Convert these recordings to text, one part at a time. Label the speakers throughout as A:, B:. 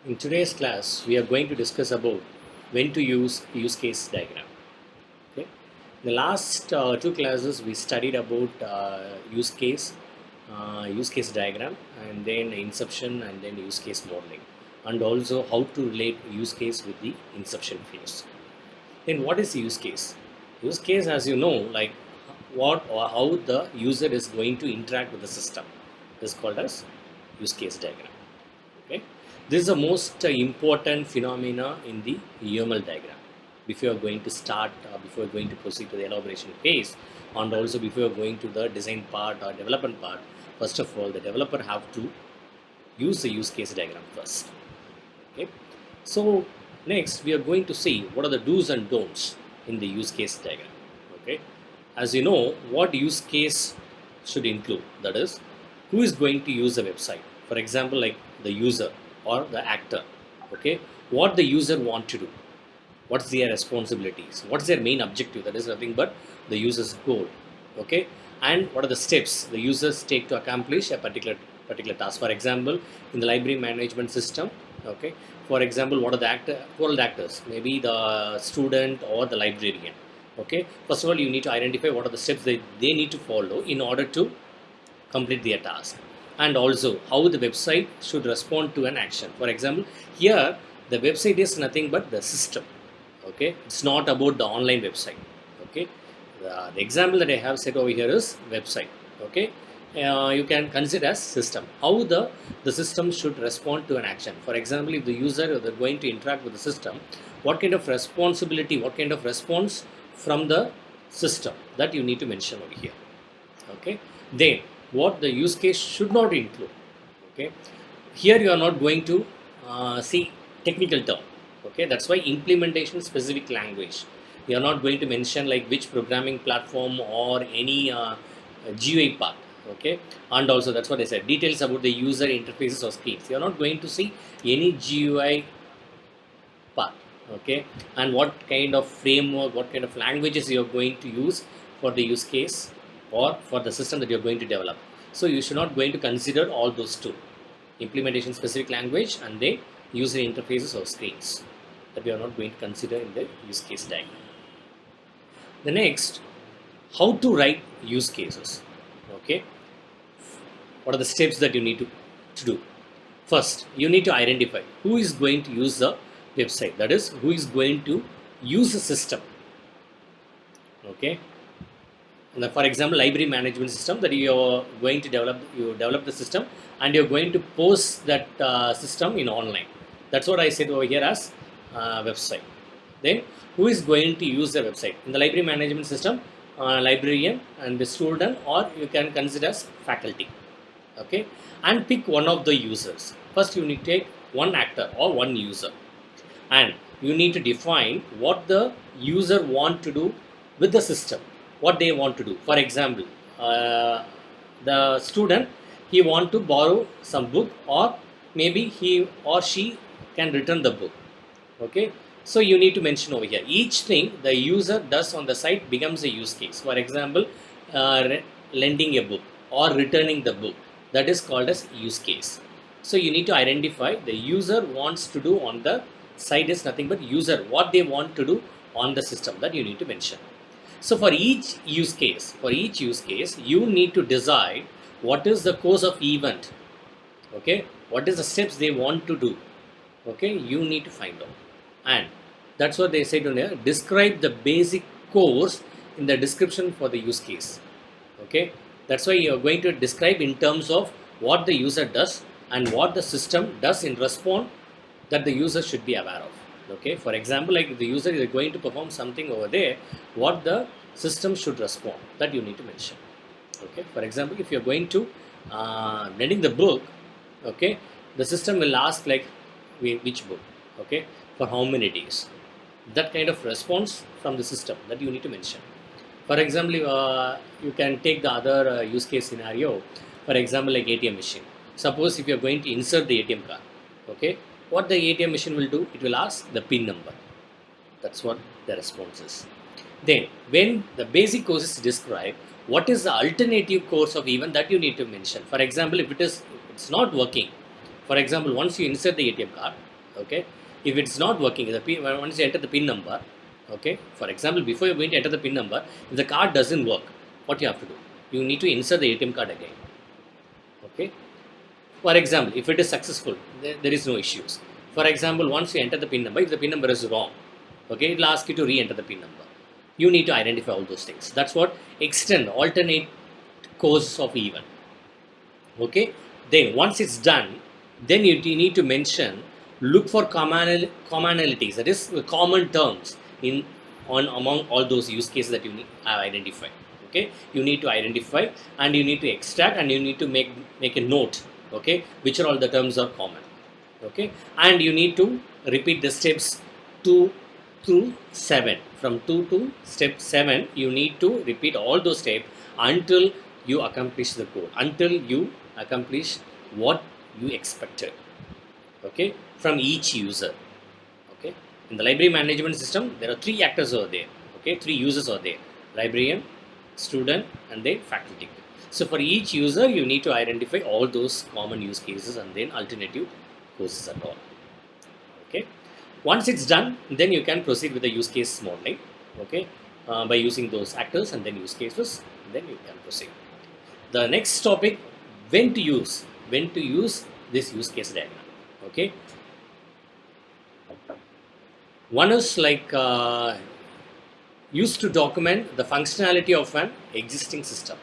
A: In today's class, we are going to discuss about when to use use case diagram. Okay. In the last two classes, we studied about use case diagram, and then inception, and then use case modeling, and also how to relate use case with the inception phase. Then, what is use case? Use case, as you know, like what or how the user is going to interact with the system, is called as use case diagram. Okay. This is the most important phenomena in the UML diagram. Before you're going to start, before you're going to proceed to the elaboration phase, and also before you're going to the design part or development part, first of all, the developer have to use the use case diagram first. Okay. So next, we are going to see what are the do's and don'ts in the use case diagram. Okay. As you know, what use case should include, that is, who is going to use the website. For example, like the user or the actor. Okay, what the user want to do, what's their responsibilities, what's their main objective, that is nothing but the user's goal. Okay, and what are the steps the users take to accomplish a particular task. For example, in the library management system, okay, for example, what are the world actors, maybe the student or the librarian. Okay, first of all, you need to identify what are the steps they need to follow in order to complete their task, and also how the website should respond to an action. For example, here the website is nothing but the system. Okay, it's not about the online website. Okay, the example that I have set over here is website. Okay, you can consider as system, how the system should respond to an action. For example, if the user is going to interact with the system, what kind of responsibility, what kind of response from the system, that you need to mention over here. Okay, then what the use case should not include. Okay, here you are not going to see technical term. Okay, that's why implementation specific language, you are not going to mention like which programming platform or any GUI part. Okay, and also that's what I said, details about the user interfaces or screens, you are not going to see any GUI part. Okay, and what kind of framework, what kind of languages you are going to use for the use case or for the system that you're going to develop. So you should not going to consider all those two, implementation specific language and the user interfaces or screens, that we are not going to consider in the use case diagram. The next, how to write use cases. Okay, what are the steps that you need to do? First, you need to identify who is going to use the website, that is, who is going to use the system. Okay, and for example, library management system that you are going to develop, you develop the system and you're going to post that system in online. That's what I said over here as website. Then who is going to use the website? In the library management system, librarian and the student, or you can consider as faculty. Okay, and pick one of the users. First, you need to take one actor or one user, and you need to define what the user want to do with the system, what they want to do. For example, the student, he want to borrow some book, or maybe he or she can return the book. Okay, so you need to mention over here each thing the user does on the site becomes a use case. For example, lending a book or returning the book, that is called as use case. So you need to identify the user wants to do on the site is nothing but user, what they want to do on the system, that you need to mention. So for each use case, you need to decide what is the course of event. Okay, what is the steps they want to do. Okay, you need to find out, and that's what they said on here. Describe the basic course in the description for the use case. Okay, that's why you are going to describe in terms of what the user does and what the system does in response, that the user should be aware of. Okay, for example, like if the user is going to perform something over there, what the system should respond, that you need to mention. Okay, for example, if you're going to lending the book, okay, the system will ask like which book, okay, for how many days, that kind of response from the system, that you need to mention. For example, you can take the other use case scenario. For example, like ATM machine. Suppose if you're going to insert the ATM card, okay, what the ATM machine will do, it will ask the PIN number. That's what the response is. Then, when the basic course is described, what is the alternative course of event, that you need to mention. For example, if it's not working, for example, once you insert the ATM card, Okay, if it's not working, the pin, once you enter the pin number, okay, for example, before you're going to enter the pin number, if the card doesn't work, what you have to do? You need to insert the ATM card again. Okay, for example, if it is successful, there is no issues. For example, once you enter the pin number, if the pin number is wrong, okay, it will ask you to re-enter the pin number. You need to identify all those things. That's what extend alternate course of event. Okay, then once it's done, then you need to mention, look for commonalities, that is common terms in on among all those use cases that you have identified. Okay, you need to identify, and you need to extract, and you need to make a note, okay, which are all the terms are common. Okay, and you need to repeat the steps 2 through 7. From 2 to step 7, you need to repeat all those steps until you accomplish the goal, until you accomplish what you expected, okay, from each user. Okay, in the library management system, there are 3 actors over there, okay, 3 users are there: librarian, student, and then faculty. So for each user, you need to identify all those common use cases and then alternative courses and all. Okay, once it's done, then you can proceed with the use case modeling, okay, by using those actors and then use cases, then you can proceed. The next topic, when to use this use case diagram. Okay, one is like used to document the functionality of an existing system.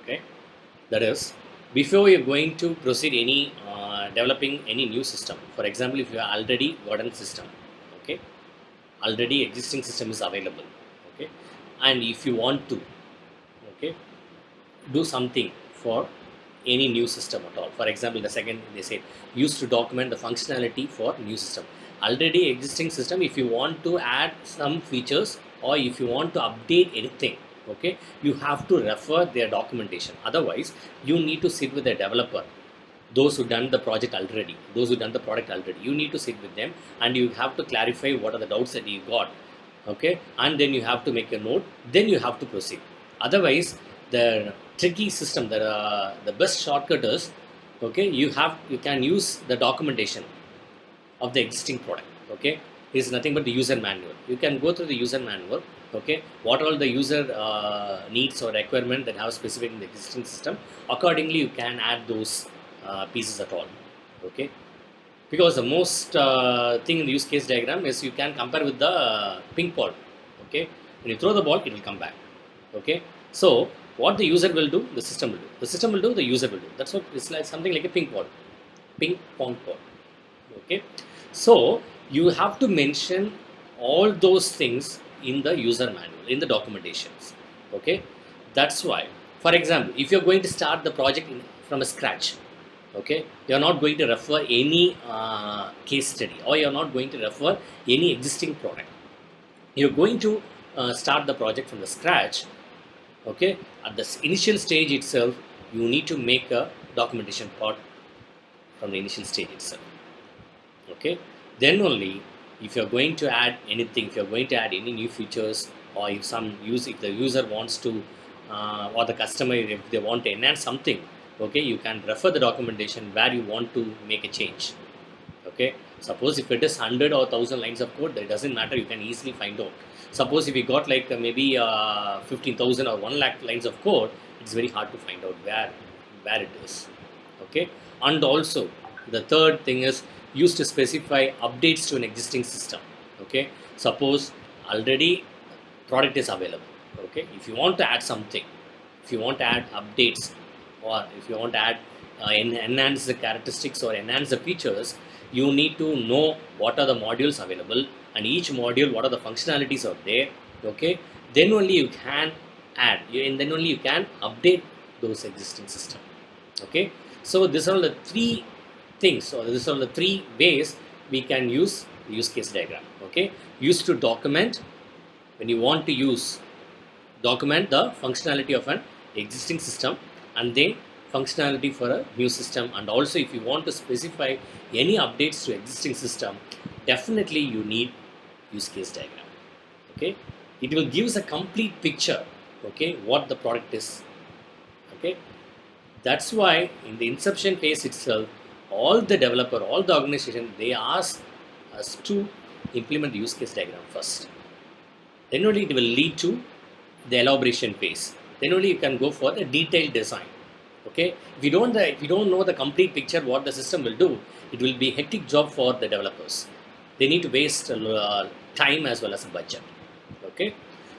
A: Okay, that is, before you're going to proceed any developing any new system. For example, if you are already got a system, okay, already existing system is available, okay, and if you want to, okay, do something for any new system at all. For example, the second they say, used to document the functionality for new system. Already existing system, if you want to add some features or if you want to update anything, okay, you have to refer their documentation. Otherwise, you need to sit with the developer, those who done the project already, those who done the product already. You need to sit with them and you have to clarify what are the doubts that you got, okay, and then you have to make a note, then you have to proceed. Otherwise, the tricky system, the best shortcut is, okay, you can use the documentation of the existing product. Okay, is nothing but the user manual. You can go through the user manual, okay, what all the user needs or requirement that have specific in the existing system. Accordingly, you can add those pieces at all. Okay, because the most thing in the use case diagram is you can compare with the ping ball. Okay, when you throw the ball, it will come back. Okay, so what the user will do, the system will do. The system will do, the user will do. That's what it's like, something like a ping pong ball. Okay, so you have to mention all those things in the user manual, in the documentations. Okay, that's why, for example, if you're going to start the project from a scratch, okay, you're not going to refer any case study, or you're not going to refer any existing product. You're going to start the project from the scratch. Okay, at the initial stage itself, you need to make a documentation part from the initial stage itself. Okay, then only if you're going to add anything, if you're going to add any new features, or if if the user wants to or the customer, if they want to enhance something, okay, you can refer the documentation where you want to make a change. Okay, suppose if it is 100 or 1000 lines of code, that doesn't matter, you can easily find out. Suppose if we got like maybe 15,000 or 1 lakh lines of code, it's very hard to find out where it is. Okay, and also the third thing is used to specify updates to an existing system. Okay, suppose already product is available. Okay, if you want to add something, if you want to add updates, or if you want to add enhance the characteristics or enhance the features, you need to know what are the modules available, and each module what are the functionalities out there. Okay, then only you can add, and then only you can update those existing system. Okay, so these are the 3 things, or these are the 3 ways we can use the use case diagram. Okay, used to document, when you want to document the functionality of an existing system, and then functionality for a new system. And also if you want to specify any updates to existing system, definitely you need use case diagram. Okay, it will give us a complete picture, okay, what the product is. Okay, that's why in the inception phase itself, all the developer, all the organization, they ask has to implement the use case diagram first. Then only it will lead to the elaboration phase. Then only you can go for the detailed design. Okay, if you don't know the complete picture what the system will do, it will be a hectic job for the developers. They need to waste time as well as a budget. Okay,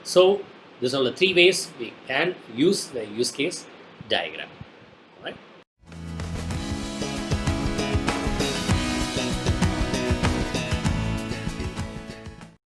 A: so these are the three ways we can use the use case diagram.